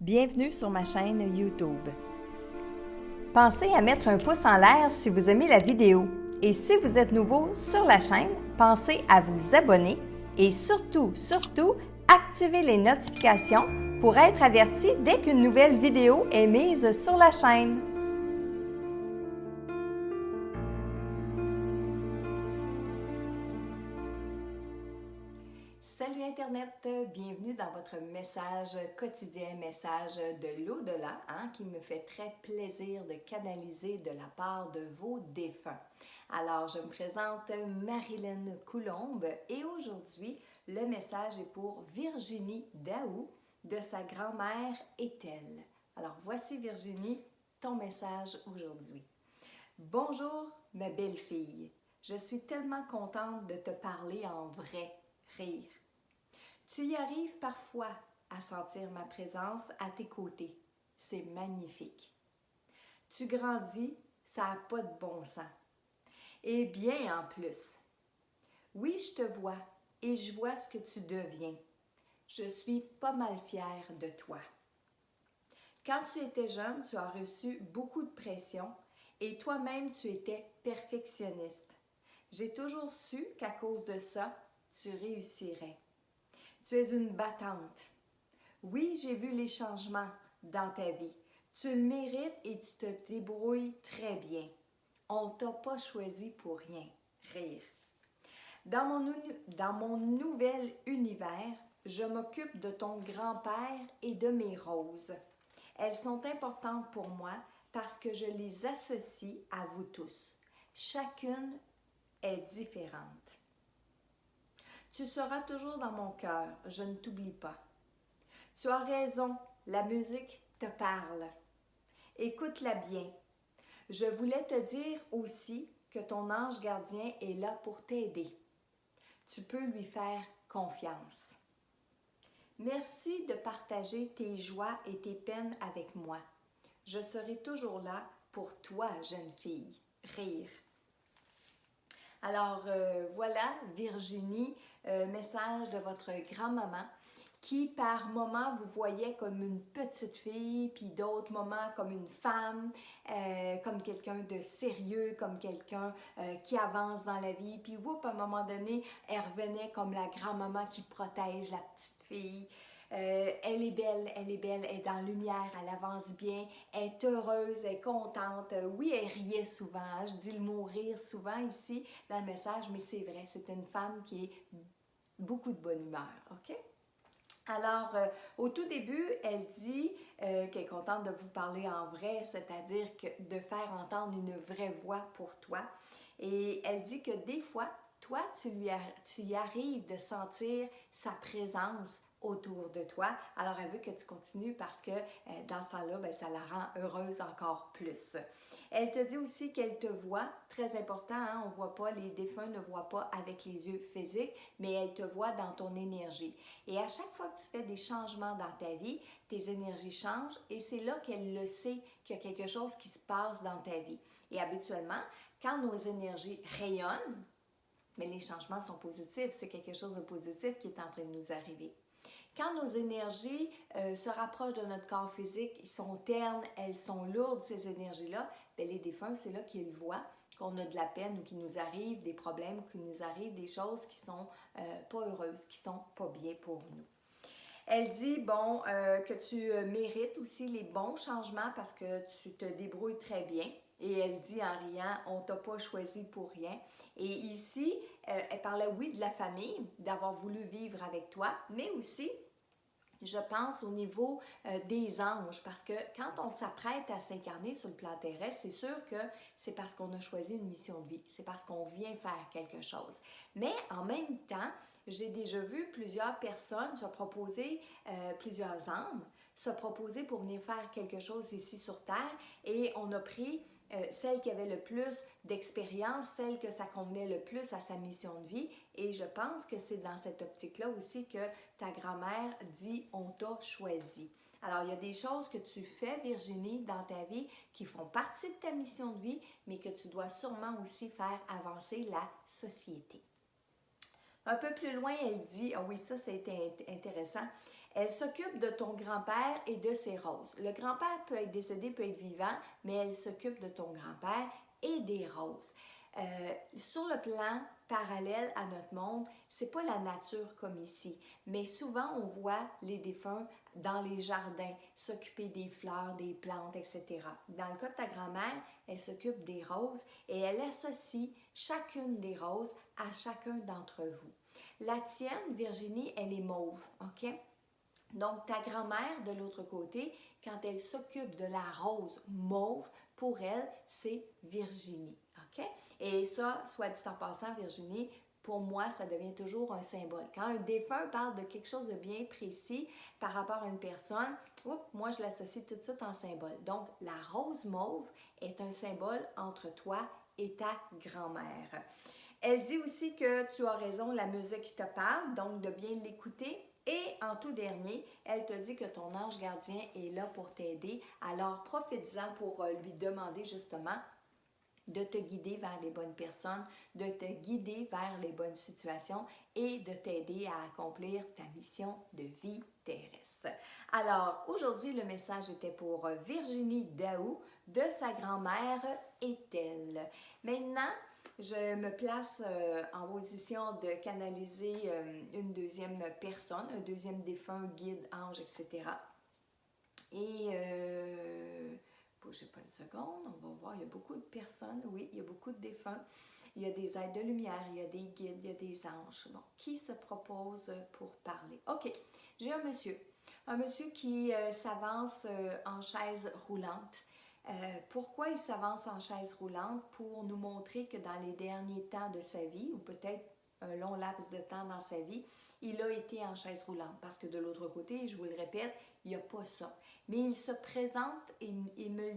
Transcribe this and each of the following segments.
Bienvenue sur ma chaîne YouTube. Pensez à mettre un pouce en l'air si vous aimez la vidéo. Et si vous êtes nouveau sur la chaîne, pensez à vous abonner et surtout, activez les notifications pour être averti dès qu'une nouvelle vidéo est mise sur la chaîne. Salut Internet, bienvenue dans votre message quotidien, message de l'au-delà, qui me fait très plaisir de canaliser de la part de vos défunts. Alors, je me présente Marilyn Coulombe et aujourd'hui, le message est pour Virginie Daou de sa grand-mère Ethel. Alors, voici Virginie, ton message aujourd'hui. Bonjour ma belle-fille, je suis tellement contente de te parler en vrai, rire. Tu y arrives parfois à sentir ma présence à tes côtés. C'est magnifique. Tu grandis, ça n'a pas de bon sens. Et bien en plus. Oui, je te vois et je vois ce que tu deviens. Je suis pas mal fière de toi. Quand tu étais jeune, tu as reçu beaucoup de pression et toi-même tu étais perfectionniste. J'ai toujours su qu'à cause de ça, tu réussirais. Tu es une battante. Oui, j'ai vu les changements dans ta vie. Tu le mérites et tu te débrouilles très bien. On ne t'a pas choisi pour rien. Rire. Dans mon nouvel univers, je m'occupe de ton grand-père et de mes roses. Elles sont importantes pour moi parce que je les associe à vous tous. Chacune est différente. Tu seras toujours dans mon cœur, je ne t'oublie pas. Tu as raison, la musique te parle. Écoute-la bien. Je voulais te dire aussi que ton ange gardien est là pour t'aider. Tu peux lui faire confiance. Merci de partager tes joies et tes peines avec moi. Je serai toujours là pour toi, jeune fille. Rire. Alors voilà, Virginie, message de votre grand-maman qui par moments vous voyait comme une petite fille, puis d'autres moments comme une femme, comme quelqu'un de sérieux, comme quelqu'un qui avance dans la vie. Puis à un moment donné, elle revenait comme la grand-maman qui protège la petite fille. Elle est belle, elle est dans la lumière, elle avance bien, elle est heureuse, elle est contente. Oui, elle riait souvent, je dis le mot rire souvent ici dans le message, mais c'est vrai, c'est une femme qui est beaucoup de bonne humeur, ok? Alors, au tout début, elle dit qu'elle est contente de vous parler en vrai, c'est-à-dire que de faire entendre une vraie voix pour toi. Et elle dit que des fois, toi, tu y arrives de sentir sa présence autour de toi. Alors, elle veut que tu continues parce que dans ce temps-là, ça la rend heureuse encore plus. Elle te dit aussi qu'elle te voit, très important, on ne voit pas, les défunts ne voient pas avec les yeux physiques, mais elle te voit dans ton énergie. Et à chaque fois que tu fais des changements dans ta vie, tes énergies changent et c'est là qu'elle le sait qu'il y a quelque chose qui se passe dans ta vie. Et habituellement, quand nos énergies rayonnent, mais les changements sont positifs, c'est quelque chose de positif qui est en train de nous arriver. Quand nos énergies se rapprochent de notre corps physique, ils sont ternes, elles sont lourdes, ces énergies-là, bien, les défunts, c'est là qu'ils voient qu'on a de la peine ou qu'il nous arrive des problèmes, qu'il nous arrive des choses qui sont pas heureuses, qui sont pas bien pour nous. Elle dit, que tu mérites aussi les bons changements parce que tu te débrouilles très bien. Et elle dit en riant, on t'a pas choisi pour rien. Et ici, elle parlait, oui, de la famille, d'avoir voulu vivre avec toi, mais aussi, je pense au niveau des anges, parce que quand on s'apprête à s'incarner sur le plan terrestre, c'est sûr que c'est parce qu'on a choisi une mission de vie, c'est parce qu'on vient faire quelque chose. Mais en même temps, j'ai déjà vu plusieurs personnes se proposer, plusieurs âmes, se proposer pour venir faire quelque chose ici sur Terre et on a pris celle qui avait le plus d'expérience, celle que ça convenait le plus à sa mission de vie. Et je pense que c'est dans cette optique-là aussi que ta grand-mère dit « on t'a choisi ». Alors, il y a des choses que tu fais, Virginie, dans ta vie qui font partie de ta mission de vie, mais que tu dois sûrement aussi faire avancer la société. Un peu plus loin, elle dit, ah oui, ça c'était intéressant, Elle s'occupe de ton grand-père et de ses roses. Le grand-père peut être décédé, peut être vivant, mais elle s'occupe de ton grand-père et des roses. Sur le plan parallèle à notre monde, c'est pas la nature comme ici, mais souvent on voit les défunts dans les jardins, s'occuper des fleurs, des plantes, etc. Dans le cas de ta grand-mère, elle s'occupe des roses et elle associe chacune des roses à chacun d'entre vous. La tienne, Virginie, elle est mauve, ok? Donc, ta grand-mère, de l'autre côté, quand elle s'occupe de la rose mauve, pour elle, c'est Virginie, ok? Et ça, soit dit en passant, Virginie, pour moi, ça devient toujours un symbole. Quand un défunt parle de quelque chose de bien précis par rapport à une personne, moi, je l'associe tout de suite en symbole. Donc, la rose mauve est un symbole entre toi et ta grand-mère. Elle dit aussi que tu as raison, la musique te parle, donc de bien l'écouter. Et en tout dernier, elle te dit que ton ange gardien est là pour t'aider. Alors, profite-en pour lui demander justement de te guider vers les bonnes personnes, de te guider vers les bonnes situations et de t'aider à accomplir ta mission de vie terrestre. Alors, aujourd'hui, le message était pour Virginie Daou de sa grand-mère Ethel. Maintenant, je me place en position de canaliser une deuxième personne, un deuxième défunt, guide, ange, etc. Et bougez pas une seconde, on va voir, il y a beaucoup de personnes, oui, il y a beaucoup de défunts. Il y a des êtres de lumière, il y a des guides, il y a des anges. Bon, qui se propose pour parler? OK, j'ai un monsieur qui s'avance en chaise roulante. Pourquoi il s'avance en chaise roulante? Pour nous montrer que dans les derniers temps de sa vie, ou peut-être un long laps de temps dans sa vie, il a été en chaise roulante. Parce que de l'autre côté, je vous le répète, il n'y a pas ça. Mais il se présente, il me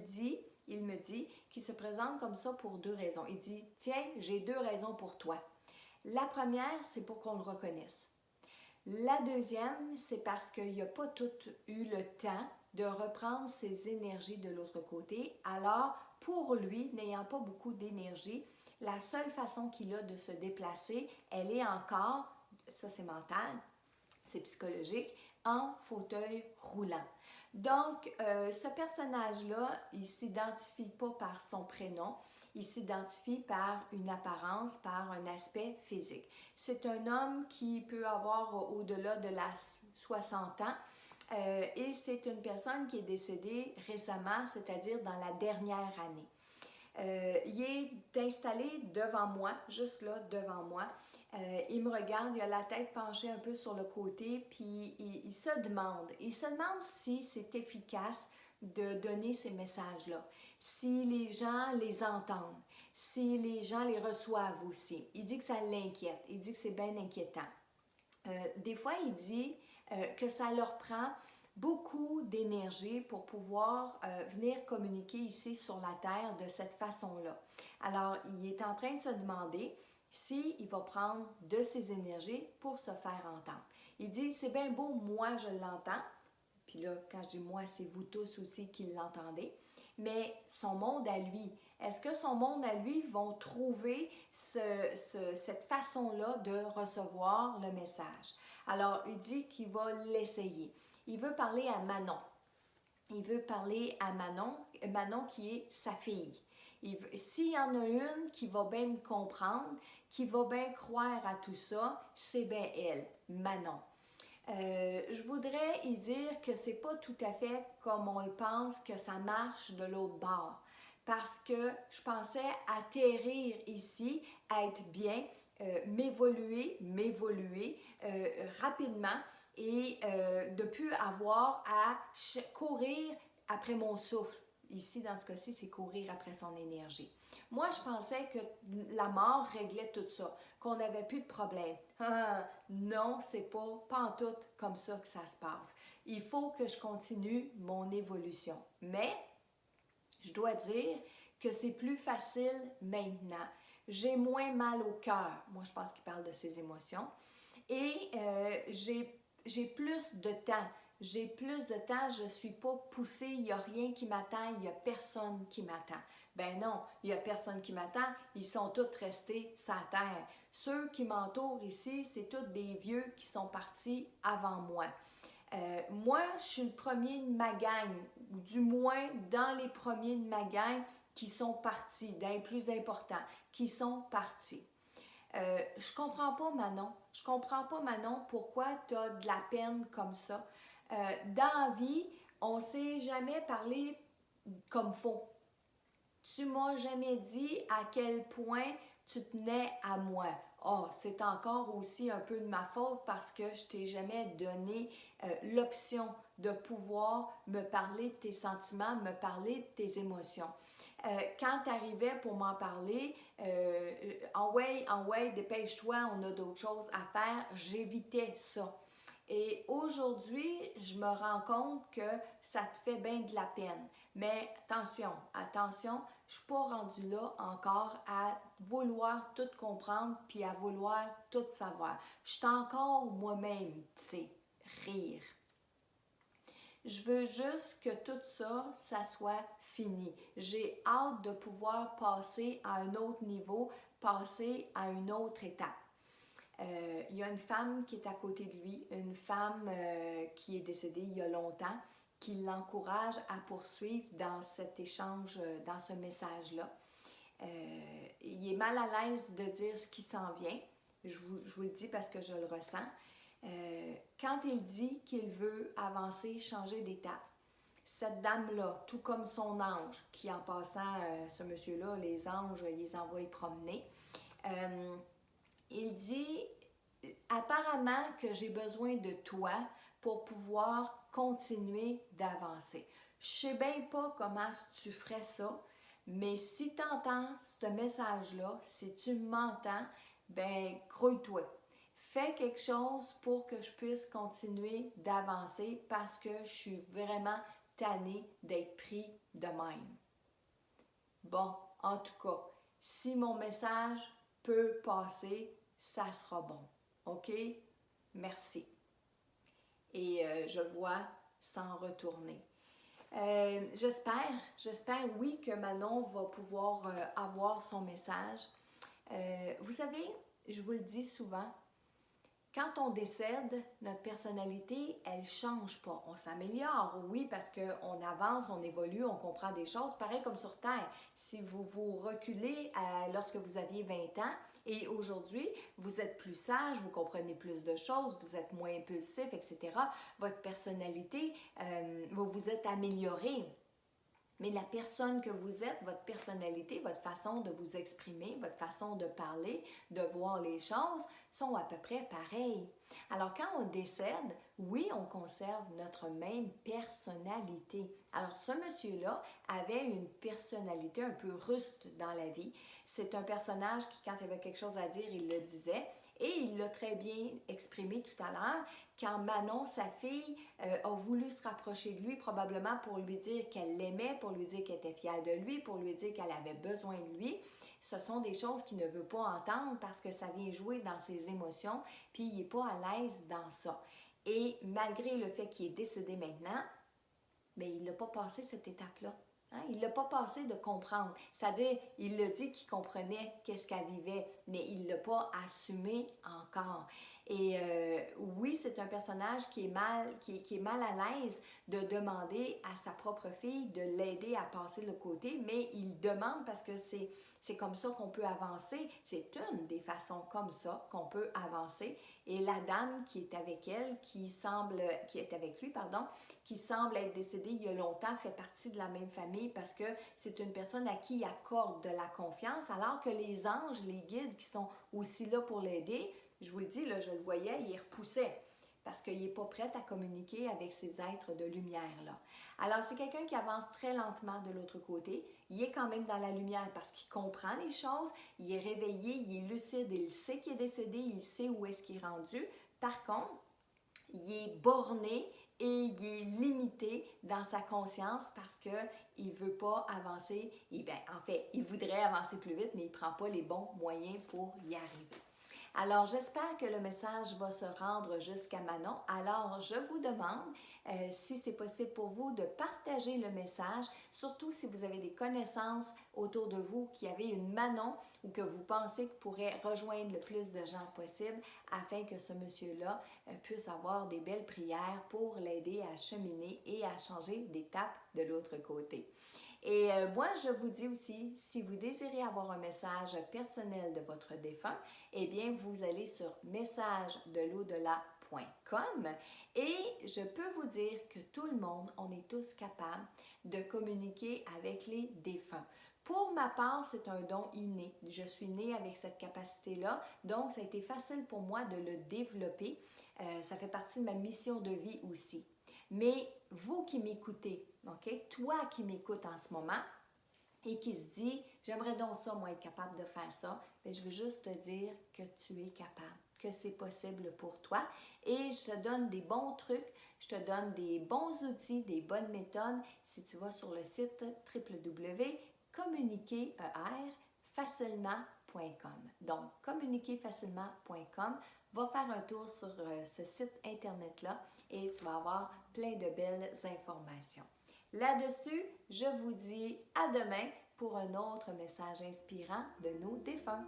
dit qu'il se présente comme ça pour deux raisons. Il dit, tiens, j'ai deux raisons pour toi. La première, c'est pour qu'on le reconnaisse. La deuxième, c'est parce qu'il n'a pas tout eu le temps de reprendre ses énergies de l'autre côté. Alors, pour lui, n'ayant pas beaucoup d'énergie, la seule façon qu'il a de se déplacer, elle est encore, ça c'est mental, c'est psychologique, en fauteuil roulant. Donc, ce personnage-là, il ne s'identifie pas par son prénom, il s'identifie par une apparence, par un aspect physique. C'est un homme qui peut avoir au-delà de la 60 ans et c'est une personne qui est décédée récemment, c'est-à-dire dans la dernière année. Il est installé devant moi, juste là, devant moi. Il me regarde, il a la tête penchée un peu sur le côté, puis il se demande si c'est efficace de donner ces messages-là, si les gens les entendent, si les gens les reçoivent aussi. Il dit que ça l'inquiète, il dit que c'est bien inquiétant. Des fois, il dit que ça leur prend beaucoup d'énergie pour pouvoir venir communiquer ici sur la Terre de cette façon-là. Alors, il est en train de se demander s'il va prendre de ses énergies pour se faire entendre. Il dit, c'est bien beau, moi je l'entends, puis là, quand je dis moi, c'est vous tous aussi qui l'entendez, mais son monde à lui, est-ce que son monde à lui vont trouver cette façon-là de recevoir le message? Alors, il dit qu'il va l'essayer. Il veut parler à Manon. Il veut parler à Manon, Manon qui est sa fille. S'il y en a une qui va bien me comprendre, qui va bien croire à tout ça, c'est bien elle, Manon. Je voudrais y dire que c'est pas tout à fait comme on le pense que ça marche de l'autre bord. Parce que je pensais atterrir ici, être bien, m'évoluer rapidement et de ne plus avoir à courir après mon souffle. Ici, dans ce cas-ci, c'est courir après son énergie. Moi, je pensais que la mort réglait tout ça, qu'on n'avait plus de problème. Non, c'est pas en tout comme ça que ça se passe. Il faut que je continue mon évolution. Mais, je dois dire que c'est plus facile maintenant. J'ai moins mal au cœur. Moi, je pense qu'il parle de ses émotions. Et j'ai plus de temps. J'ai plus de temps, je ne suis pas poussée, il n'y a rien qui m'attend, il n'y a personne qui m'attend. Ben non, il n'y a personne qui m'attend, ils sont tous restés sur la terre. Ceux qui m'entourent ici, c'est tous des vieux qui sont partis avant moi. Moi, je suis le premier de ma gang, ou du moins dans les premiers de ma gang qui sont partis, dans les plus importants, qui sont partis. Je comprends pas, Manon. Je comprends pas, Manon, pourquoi tu as de la peine comme ça. Dans la vie, on ne s'est jamais parlé comme faut. Tu m'as jamais dit à quel point tu tenais à moi. Oh, c'est encore aussi un peu de ma faute parce que je t'ai jamais donné l'option de pouvoir me parler de tes sentiments, me parler de tes émotions. Quand tu arrivais pour m'en parler, en way, dépêche-toi, on a d'autres choses à faire, j'évitais ça. Et aujourd'hui, je me rends compte que ça te fait bien de la peine. Mais attention, je ne suis pas rendue là encore à vouloir tout comprendre puis à vouloir tout savoir. Je suis encore moi-même, tu sais, rire. Je veux juste que tout ça, ça soit fini. J'ai hâte de pouvoir passer à un autre niveau, passer à une autre étape. Il y a une femme qui est à côté de lui, une femme qui est décédée il y a longtemps, qui l'encourage à poursuivre dans cet échange, dans ce message-là. Il est mal à l'aise de dire ce qui s'en vient. Je vous le dis parce que je le ressens. Quand il dit qu'il veut avancer, changer d'étape, cette dame-là, tout comme son ange, qui en passant, ce monsieur-là, les anges, il les envoie promener, il dit apparemment que j'ai besoin de toi pour pouvoir continuer d'avancer. Je sais bien pas comment tu ferais ça, mais si tu entends ce message-là, si tu m'entends, ben grouille-toi. Fais quelque chose pour que je puisse continuer d'avancer parce que je suis vraiment tannée d'être pris de même. Bon, en tout cas, si mon message peut passer, ça sera bon. OK? Merci. Et je le vois s'en retourner. J'espère, oui, que Manon va pouvoir avoir son message. Vous savez, je vous le dis souvent, quand on décède, notre personnalité, elle ne change pas. On s'améliore, oui, parce qu'on avance, on évolue, on comprend des choses. Pareil comme sur Terre. Si vous vous reculez lorsque vous aviez 20 ans et aujourd'hui, vous êtes plus sage, vous comprenez plus de choses, vous êtes moins impulsif, etc., votre personnalité, vous vous êtes amélioré. Mais la personne que vous êtes, votre personnalité, votre façon de vous exprimer, votre façon de parler, de voir les choses, sont à peu près pareilles. Alors quand on décède, oui, on conserve notre même personnalité. Alors ce monsieur-là avait une personnalité un peu ruste dans la vie. C'est un personnage qui, quand il avait quelque chose à dire, il le disait. Et il l'a très bien exprimé tout à l'heure, quand Manon, sa fille, a voulu se rapprocher de lui, probablement pour lui dire qu'elle l'aimait, pour lui dire qu'elle était fière de lui, pour lui dire qu'elle avait besoin de lui. Ce sont des choses qu'il ne veut pas entendre parce que ça vient jouer dans ses émotions, puis il n'est pas à l'aise dans ça. Et malgré le fait qu'il est décédé maintenant, bien, il n'a pas passé cette étape-là. Hein? Il ne l'a pas passé de comprendre. C'est-à-dire, il l'a dit qu'il comprenait qu'est-ce qu'elle vivait, mais il ne l'a pas assumé encore. Et oui, c'est un personnage qui est mal à l'aise de demander à sa propre fille de l'aider à passer de l'autre côté, mais il demande parce que c'est comme ça qu'on peut avancer. C'est une des façons comme ça qu'on peut avancer. Et la dame qui est avec elle, qui est avec lui, qui semble être décédée il y a longtemps, fait partie de la même famille parce que c'est une personne à qui il accorde de la confiance, alors que les anges, les guides qui sont aussi là pour l'aider, je vous le dis, là, je le voyais, il repoussait parce qu'il n'est pas prêt à communiquer avec ces êtres de lumière-là. Alors, c'est quelqu'un qui avance très lentement de l'autre côté. Il est quand même dans la lumière parce qu'il comprend les choses, il est réveillé, il est lucide, il sait qu'il est décédé, il sait où est-ce qu'il est rendu. Par contre, il est borné et il est limité dans sa conscience parce qu'il ne veut pas avancer. Et bien, en fait, il voudrait avancer plus vite, mais il ne prend pas les bons moyens pour y arriver. Alors, j'espère que le message va se rendre jusqu'à Manon. Alors, je vous demande, si c'est possible pour vous, de partager le message, surtout si vous avez des connaissances autour de vous qui avaient une Manon ou que vous pensez que pourrait rejoindre le plus de gens possible afin que ce monsieur-là puisse avoir des belles prières pour l'aider à cheminer et à changer d'étape de l'autre côté. Et moi, je vous dis aussi, si vous désirez avoir un message personnel de votre défunt, eh bien, vous allez sur messagedelaudelà.com et je peux vous dire que tout le monde, on est tous capables de communiquer avec les défunts. Pour ma part, c'est un don inné. Je suis née avec cette capacité-là, donc ça a été facile pour moi de le développer. Ça fait partie de ma mission de vie aussi. Mais vous qui m'écoutez, OK? Toi qui m'écoutes en ce moment et qui se dit, j'aimerais donc ça, moi, être capable de faire ça, bien, je veux juste te dire que tu es capable, que c'est possible pour toi. Et je te donne des bons trucs, je te donne des bons outils, des bonnes méthodes si tu vas sur le site www.communiquerfacilement.com. Donc, communiquerfacilement.com, va faire un tour sur ce site Internet-là et tu vas avoir plein de belles informations. Là-dessus, je vous dis à demain pour un autre message inspirant de nos défunts.